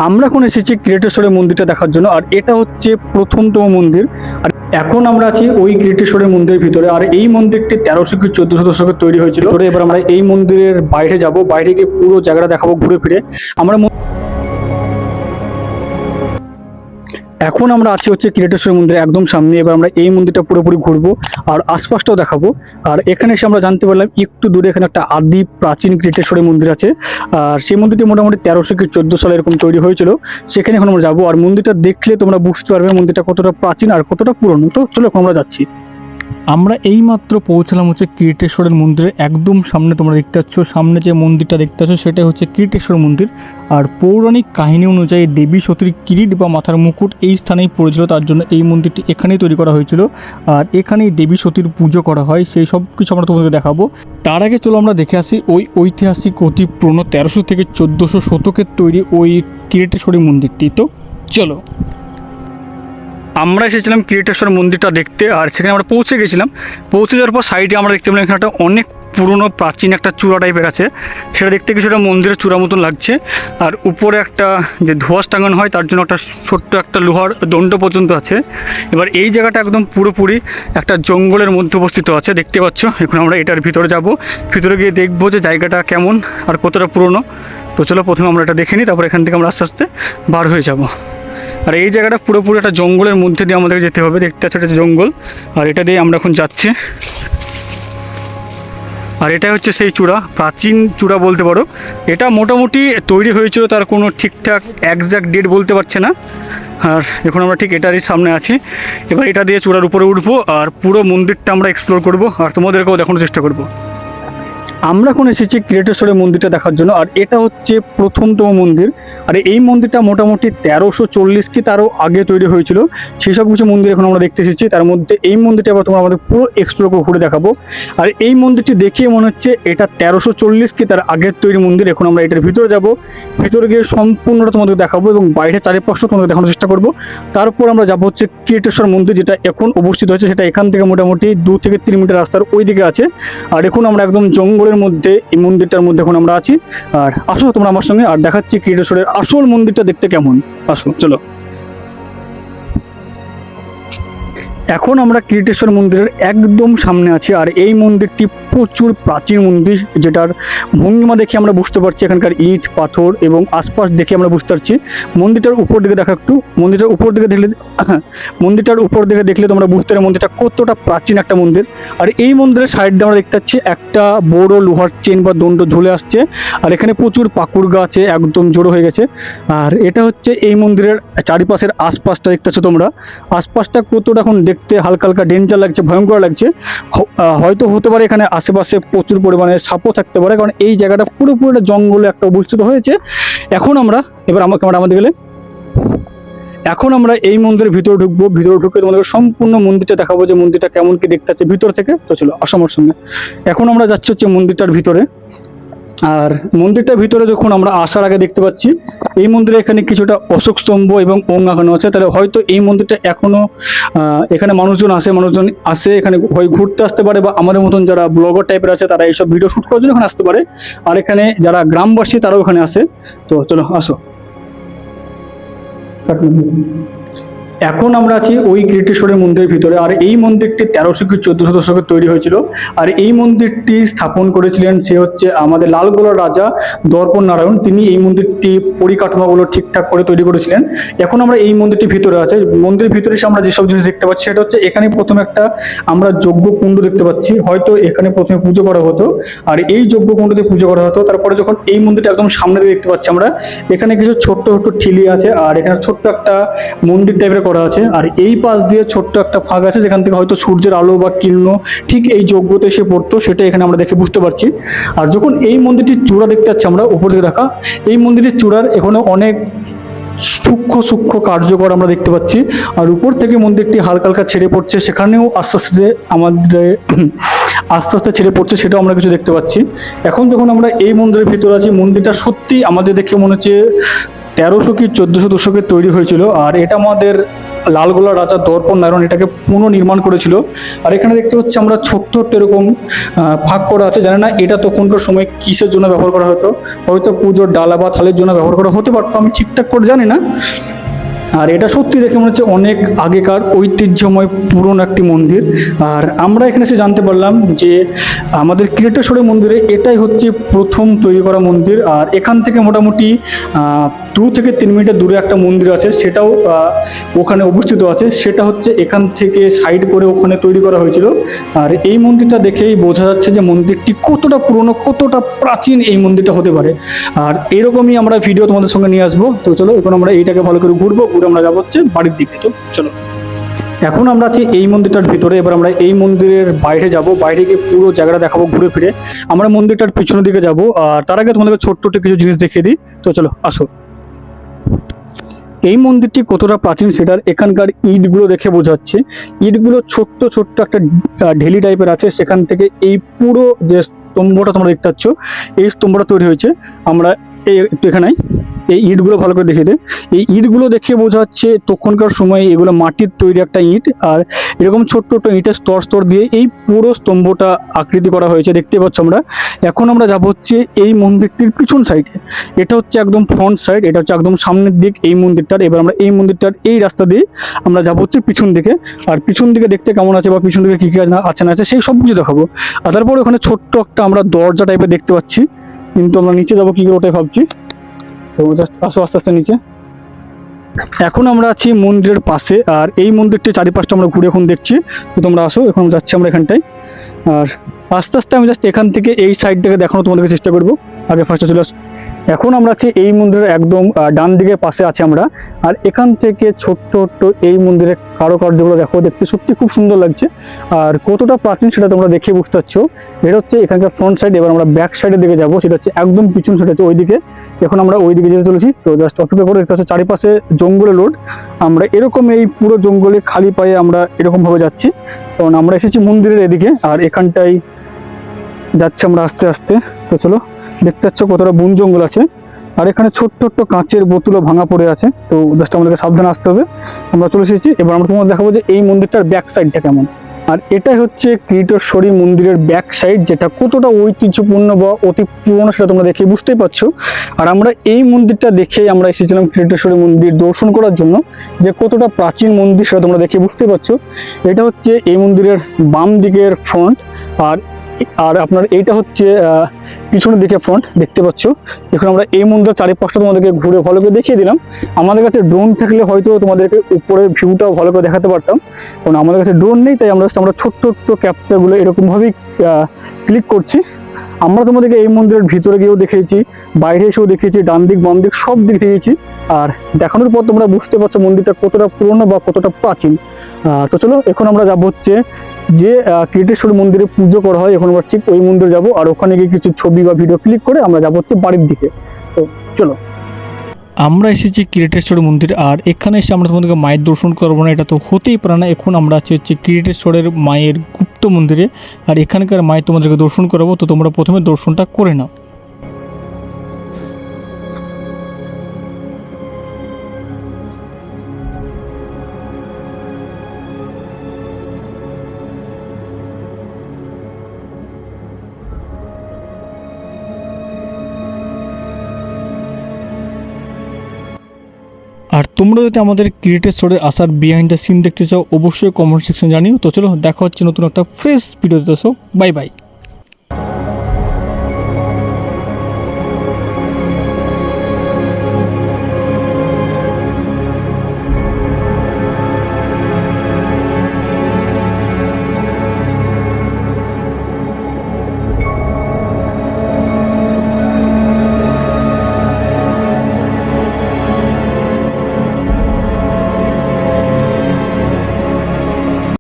আমরা এখন এসেছি কিরেটেশ্বরের মন্দিরটা দেখার জন্য, আর এটা হচ্ছে প্রথমতম মন্দির। আর এখন আমরা আছি ওই কিরেটেশ্বরের মন্দিরের ভিতরে। আর এই মন্দিরটি 1300 কি 1400 দশকে তৈরি হয়েছিল। এবার আমরা এই মন্দিরের বাইরে যাব, বাইরে গিয়ে পুরো জায়গাটা দেখাবো ঘুরে ফিরে। এখন আমরা আছি হচ্ছে কিরেটেশ্বর মন্দিরের একদম সামনে। এবার আমরা এই মন্দিরটা পুরোপুরি ঘুরবো আর আশপাশটাও দেখাবো। আর এখানে এসে আমরা জানতে পারলাম একটু দূরে এখানে একটা আদি প্রাচীন কিরেটেশ্বরের মন্দির আছে। আর সেই মন্দিরটি মোটামুটি 1300 কি 1400 সালে এরকম তৈরি হয়েছিল। সেখানে এখন আমরা যাবো, আর মন্দিরটা দেখলে তোমরা বুঝতে পারবে মন্দিরটা কতটা প্রাচীন আর কতটা পুরনো। তো চলো এখন আমরা যাচ্ছি। আমরা এইমাত্র পৌঁছলাম হচ্ছে কিরেটেশ্বরের মন্দিরের একদম সামনে। তোমরা দেখতে পাচ্ছ সামনে যে মন্দিরটা দেখতে পাচ্ছ সেটাই হচ্ছে কিরেটেশ্বর মন্দির। আর পৌরাণিক কাহিনী অনুযায়ী দেবী সতীর কিরিট বা মাথার মুকুট এই স্থানেই পড়েছিল, তার জন্য এই মন্দিরটি এখানেই তৈরি করা হয়েছিল। আর এখানেই দেবী সতীর পুজো করা হয়, সেই সব কিছু আমরা তোমাদেরকে দেখাবো। তার আগে চলো আমরা দেখে আসি ওই ঐতিহাসিক অতি পুরনো 1300 থেকে 1400 শতকের তৈরি ওই কিরেটেশ্বরের মন্দিরটি। তো চলো। আমরা এসেছিলাম কিরেটেশ্বর মন্দিরটা দেখতে, আর সেখানে আমরা পৌঁছে গেছিলাম। পৌঁছে যাওয়ার পর সাইডে আমরা দেখতে পেলাম এখানে একটা অনেক পুরনো প্রাচীন একটা চূড়া টাইপের আছে। সেটা দেখতে কিছুটা মন্দিরের চূড়া মতন লাগছে। আর উপরে একটা যে ধোঁয়াশ টাঙানো হয় তার জন্য একটা ছোট্ট একটা লোহার দণ্ড পর্যন্ত আছে। এবার এই জায়গাটা একদম পুরোপুরি একটা জঙ্গলের মধ্যে অবস্থিত আছে, দেখতে পাচ্ছ। এখন আমরা এটার ভিতরে যাব, ভিতরে গিয়ে দেখবো যে জায়গাটা কেমন আর কতটা পুরনো। তো চলো প্রথমে আমরা এটা দেখে নিই, তারপর এখান থেকে আমরা আস্তে আস্তে বার হয়ে যাব। আর এই জায়গাটা পুরোপুরি একটা জঙ্গলের মধ্যে দিয়ে আমাদের যেতে হবে, দেখতে পাচ্ছ এটা জঙ্গল। আর এটা দিয়ে আমরা এখন যাচ্ছি। আর এটা হচ্ছে সেই চূড়া, প্রাচীন চূড়া বলতে পারো। এটা মোটামুটি তৈরি হয়েছিল, তার কোনো ঠিকঠাক একজ্যাক্ট ডেট বলতে পারছে না। আর এখন আমরা ঠিক এটারই সামনে আছি। এবার এটা দিয়ে চূড়ার উপরে উঠবো আর পুরো মন্দিরটা আমরা এক্সপ্লোর করব আর তোমাদেরকেও দেখানোর চেষ্টা করব। আমরা এখন এসেছি কিরেটেশ্বরের মন্দিরটা দেখার জন্য, আর এটা হচ্ছে প্রথমতম মন্দির। আর এই মন্দিরটা মোটামুটি 1340 কি তারও আগে তৈরি হয়েছিল। সেই সব কিছু মন্দির এখন আমরা দেখতে এসেছি। তার মধ্যে এই মন্দিরটা আবার তোমরা আমাদের পুরো এক্সপ্লোর করে ঘুরে দেখাবো। আর এই মন্দিরটি দেখে মনে হচ্ছে এটা 1340 কি তার আগের তৈরি মন্দির। এখন আমরা এটার ভিতরে যাব, ভিতরে গিয়ে সম্পূর্ণটা তোমাদের দেখাবো এবং বাইরে চারিপাশটা তোমাদের দেখানোর চেষ্টা করব। তারপর আমরা যাবো হচ্ছে কিরেটেশ্বর মন্দির, যেটা এখন অবস্থিত হয়েছে। সেটা এখান থেকে মোটামুটি 2 থেকে 3 মিটার রাস্তার ওই দিকে আছে। আর এখন আমরা একদম জঙ্গলের মধ্যে এই মন্দিরটার মধ্যে এখন আমরা আছি। আর আসো তোমরা আমার সঙ্গে, আর দেখাচ্ছি কিরেটেশ্বরের আসল মন্দিরটা দেখতে কেমন। আসো চলো। এখন আমরা কিরেটেশ্বর মন্দিরের একদম সামনে আছি। আর এই মন্দিরটি প্রচুর প্রাচীন মন্দির, যেটার ভঙ্গিমা দেখে আমরা বুঝতে পারছি এখানকার ইট পাথর এবং আশপাশ দেখে আমরা বুঝতে পারছি। মন্দিরটার উপর দিকে দেখা একটু, মন্দিরটার উপর দিকে দেখলে তোমরা বুঝতে পারবে মন্দিরটা কতটা প্রাচীন একটা মন্দির। আর এই মন্দিরের সাইড দিয়ে আমরা দেখতে পাচ্ছি একটা বড় লোহার চেন বা দণ্ড ঝুলে আসছে। আর এখানে প্রচুর পাকুড় গাছে একদম জড়ো হয়ে গেছে। আর এটা হচ্ছে এই মন্দিরের চারিপাশের আশপাশটা দেখতে পাচ্ছ তোমরা। আশপাশটা কতটা এখন দেখতে হালকা হালকা ডেঞ্জার লাগছে, ভয়ঙ্কর লাগছে। হয়তো হতে পারে এখানে আশেপাশে প্রচুর পরিমাণে সাপও থাকতে পারে, কারণ এই জায়গাটা পুরোপুরি জঙ্গলে একটা অবস্থিত হয়েছে। এখন আমরা আমাদের গেলে এখন আমরা এই মন্দিরের ভিতরে ঢুকবো। ভিতরে ঢুকে তোমাদের সম্পূর্ণ মন্দিরটা দেখাবো যে মন্দিরটা কেমন কি দেখতে আছে ভিতর থেকে। তো চলো অসমের সঙ্গে এখন আমরা যাচ্ছি হচ্ছে মন্দিরটার ভিতরে। আর মন্দিরটার ভিতরে যখন আমরা আসার আগে দেখতে পাচ্ছি এই মন্দিরে এখানে কিছুটা অশোক স্তম্ভ এবং ওম আঁকানো আছে। তাহলে হয়তো এই মন্দিরটা এখনো এখানে মানুষজন আসে এখানে হয় ঘুরতে আসতে পারে, বা আমাদের মতন যারা ব্লগার টাইপের আছে তারা এইসব ভিডিও শ্যুট করার জন্য এখানে আসতে পারে। আর এখানে যারা গ্রামবাসী তারাও এখানে আসে। তো চলো আসো। এখন আমরা আছি ওই কিরেটেশ্বরের মন্দিরের ভিতরে। আর এই মন্দিরটি 1300 কি 1400 দশকে তৈরি হয়েছিল। আর এই মন্দিরটি স্থাপন করেছিলেন সে হচ্ছে আমাদের লালগোলার রাজা দর্পণ নারায়ণ। তিনি এই মন্দিরটি পরিকাঠামোগুলো ঠিকঠাক করে তৈরি করেছিলেন। এখন আমরা এই মন্দিরটির ভিতরে আছে। মন্দিরের ভিতরে এসে আমরা যেসব জিনিস দেখতে পাচ্ছি সেটা হচ্ছে এখানে প্রথমে একটা আমরা যজ্ঞ কুণ্ড দেখতে পাচ্ছি। হয়তো এখানে প্রথমে পুজো করা হতো, আর এই যজ্ঞ কুণ্ডতে পুজো করা হতো। তারপরে যখন এই মন্দিরটা একদম সামনে দিয়ে দেখতে পাচ্ছি আমরা, এখানে কিছু ছোট্ট ছোট্ট ঠিলি আছে। আর এখানে ছোট্ট একটা মন্দির টাইপের করা আছে। আর এই পাশ দিয়ে ছোট্ট একটা ফাঁক আছে, যেখান থেকে হয়তো সূর্যের আলো বা কিরণ ঠিক এই যজ্ঞতে এসে পড়তো, সেটা এখানে আমরা দেখে বুঝতে পারছি। আর যখন এই মন্দিরটির চূড়া দেখতে পাচ্ছি আমরা উপর দিকে দেখা, এই মন্দিরের চূড়ার এখানে অনেক সূক্ষ্ম কার্যকর আমরা দেখতে পাচ্ছি। আর উপর থেকে মন্দিরটি হালকা হালকা ছেড়ে পড়ছে, সেখানেও আস্তে আস্তে ছেড়ে পড়ছে, সেটাও আমরা কিছু দেখতে পাচ্ছি। এখন যখন আমরা এই মন্দিরের ভিতরে আছি, মন্দিরটা সত্যি আমাদের দেখে মনে হচ্ছে 1300 কি 1400 দশকে তৈরি হয়েছিল। আর এটা আমাদের লালগোলা রাজা দর্পণ নারায়ণ এটাকে পুনর্নির্মাণ করেছিল। আর এখানে দেখতে পাচ্ছি আমরা ছোট্ট ছোট্ট এরকম ফাঁক করা আছে, জানি না এটা তখনকার সময় কিসের জন্য ব্যবহার করা হতো, হয়তো পুজোর ডালা বা থালের জন্য ব্যবহার করা হতে পারতো, আমি ঠিকঠাক করে জানি না। আর এটা সত্যি দেখে মনে হচ্ছে অনেক আগেকার ঐতিহ্যময় পুরনো একটি মন্দির। আর আমরা এখানে এসে জানতে পারলাম যে আমাদের কিরেটেশ্বরী মন্দিরে এটাই হচ্ছে প্রথম তৈরি করা মন্দির। আর এখান থেকে মোটামুটি 2 থেকে 3 মিনিটের দূরে একটা মন্দির আছে, সেটাও ওখানে অবস্থিত আছে, সেটা হচ্ছে এখান থেকে সাইড করে ওখানে তৈরি করা হয়েছিল। আর এই মন্দিরটা দেখেই বোঝা যাচ্ছে যে মন্দিরটি কতটা পুরনো, কতটা প্রাচীন এই মন্দিরটা হতে পারে। আর এরকমই আমরা ভিডিও তোমাদের সঙ্গে নিয়ে আসবো। তো চলো এখন আমরা এইটাকে ভালো করে ঘুরবো, ঘুরে আমরা যাবো হচ্ছে বাড়ির দিকে। তো চলো, এখন আমরা আছি এই মন্দিরটার ভিতরে, এবার আমরা এই মন্দিরের বাইরে যাব, বাইরে গিয়ে পুরো জায়গাটা দেখাবো ঘুরে ফিরে। আমরা মন্দিরটার পিছনের দিকে যাব, আর তার আগে তোমাদেরকে ছোট্ট ছোট্ট কিছু জিনিস দেখিয়ে দিই। তো চলো আসো। এই মন্দিরটি কতটা প্রাচীন সেটার এখানকার ইটগুলো দেখে বোঝাচ্ছে। ইটগুলো ছোট্ট ছোট্ট একটা ঢেলি টাইপের আছে, সেখান থেকে এই পুরো যে স্তম্ভটা তোমরা দেখতে পাচ্ছ, এই স্তম্ভটা তৈরি হয়েছে। আমরা একটু এখানে এই ইটগুলো ভালো করে দেখে দে, এই ইটগুলো দেখে বোঝা যাচ্ছে তখনকার সময় এগুলো মাটির তৈরি একটা ইট। আর এরকম ছোট্ট ছোট্ট ইটের স্তর স্তর দিয়ে এই পুরো স্তম্ভটা আকৃতি করা হয়েছে, দেখতে পাচ্ছ আমরা। এখন আমরা যাব হচ্ছে এই মন্দিরটির পিছন সাইডে, এটা হচ্ছে একদম ফ্রন্ট সাইড, এটা হচ্ছে একদম সামনের দিক এই মন্দিরটার। এবার আমরা এই মন্দিরটার এই রাস্তা দিয়ে আমরা যাব হচ্ছে পিছন দিকে। আর পিছন দিকে দেখতে কেমন আছে বা পিছন দিকে কী কী আছে না আছে সেই সব কিছু দেখাবো। আর তারপর ওখানে ছোট্ট একটা আমরা দরজা টাইপের দেখতে পাচ্ছি, কিন্তু আমরা নিচে যাবো কী করে ওটাই ভাবছি। তো জাস্ট আসো আস্তে আস্তে নিচে। এখন আমরা আছি মন্দিরের পাশে, আর এই মন্দিরটির চারিপাশটা আমরা ঘুরে এখন দেখছি। তো তোমরা আসো, এখন যাচ্ছি আমরা এখানটায়। আর আস্তে আস্তে আমি জাস্ট এখান থেকে এই সাইডটাকে দেখানো তোমাদেরকে চেষ্টা করবো। আগে ফার্স্টে চলে আসো। এখন আমরা আছি এই মন্দিরের একদম ডান দিকে পাশে আছি আমরা। আর এখান থেকে ছোট্ট ছোট্ট এই মন্দিরের কারুকার্যগুলো দেখো, দেখতে সত্যি খুব সুন্দর লাগছে। আর কতটা প্রাচীন সেটা তোমরা দেখে বুঝতে পারছো। এটা হচ্ছে এখানকার ফ্রন্ট সাইড। এবার আমরা ব্যাক সাইডের দিকে যাবো, সেটা হচ্ছে একদম পিছন সাইড আছে ওইদিকে। এখন আমরা ওইদিকে যেতে চলেছি। তো জাস্ট অপেক্ষা করে দেখতে পাচ্ছ চারিপাশে জঙ্গলে লোড। আমরা এরকম এই পুরো জঙ্গলে খালি পায়ে আমরা এরকমভাবে যাচ্ছি, কারণ আমরা এসেছি মন্দিরের এদিকে। আর এখানটাই যাচ্ছি আমরা আস্তে আস্তে। তো চলো, দেখতে পাচ্ছ কতটা বন জঙ্গল আছে। আর এখানে ছোট্ট ছোট্ট কাঁচের বোতলও ভাঙা পড়ে আছে, তো জাস্ট আমাদেরকে সাবধানে আসতে হবে। আমরা চলে এসেছি, এবার আমরা তোমাদের দেখাবো যে এই মন্দিরটার ব্যাক সাইডটা কেমন। আর এটাই হচ্ছে কিরিটেশ্বরী মন্দিরের ব্যাক সাইড, যেটা কতটা ঐতিহ্যপূর্ণ বা অতি পুরনো সেটা তোমরা দেখে বুঝতেই পারছো। আর আমরা এই মন্দিরটা দেখেই আমরা এসেছিলাম কিরিটেশ্বরী মন্দির দর্শন করার জন্য, যে কতটা প্রাচীন মন্দির সেটা তোমরা দেখে বুঝতেই পারছো। এটা হচ্ছে এই মন্দিরের বাম দিকের ফ্রন্ট, আর আপনার এইটা হচ্ছে পিছনের দিকে ফ্রন্ট, দেখতে পাচ্ছ। এখন আমরা এই মন্দিরের চারিপাশটা তোমাদেরকে ঘুরে ভালো করে দেখিয়ে দিলাম। আমাদের কাছে ড্রোন থাকলে হয়তো তোমাদেরকে উপরের ভিউটাও ভালো করে দেখাতে পারতাম, কারণ আমাদের কাছে ড্রোন নেই, তাই আমরা ছোট্ট ছোট্ট ক্যাপচারগুলো এরকমভাবেই ক্লিক করছি। আমরা তোমাদেরকে এই মন্দিরের ভিতরে গিয়েও দেখিয়েছি, বাইরে এসেও দেখিয়েছি, ডান দিক বাম দিক সব দিক দেখিয়েছি। আর দেখানোর পর তোমরা বুঝতে পারছো মন্দিরটা কতটা পুরনো বা কতটা প্রাচীন। তো চলো, এখন আমরা যাবো হচ্ছে যে কিরিটেশ্বরী মন্দিরে পুজো করা হয়, এখন আমরা ঠিক ওই মন্দিরে যাব। আর ওখানে গিয়ে কিছু ছবি বা ভিডিও ক্লিক করে আমরা যাবো হচ্ছে বাড়ির দিকে। তো চলো, আমরা এসেছি কিরিটেশ্বরী মন্দির। আর এখানে এসে আমরা তোমাদেরকে মায়ের দর্শন করবো না, এটা তো হতেই পারে না। এখন আমরা আছি হচ্ছে কিরিটেশ্বরের মায়ের গুপ্ত মন্দিরে, আর এখানকার মায়ের তোমাদেরকে দর্শন করাবো। তো তোমরা প্রথমে দর্শনটা করে নাও। আর তোমরা যদি আমাদের কিরিটেশ্বরে আসার বিহাইন্ড দ্য সিন দেখতে চাও, অবশ্যই কমেন্ট সেকশন জানিও। তো চলো, দেখা হচ্ছে নতুন একটা ফ্রেশ ভিডিওতে। Bye bye.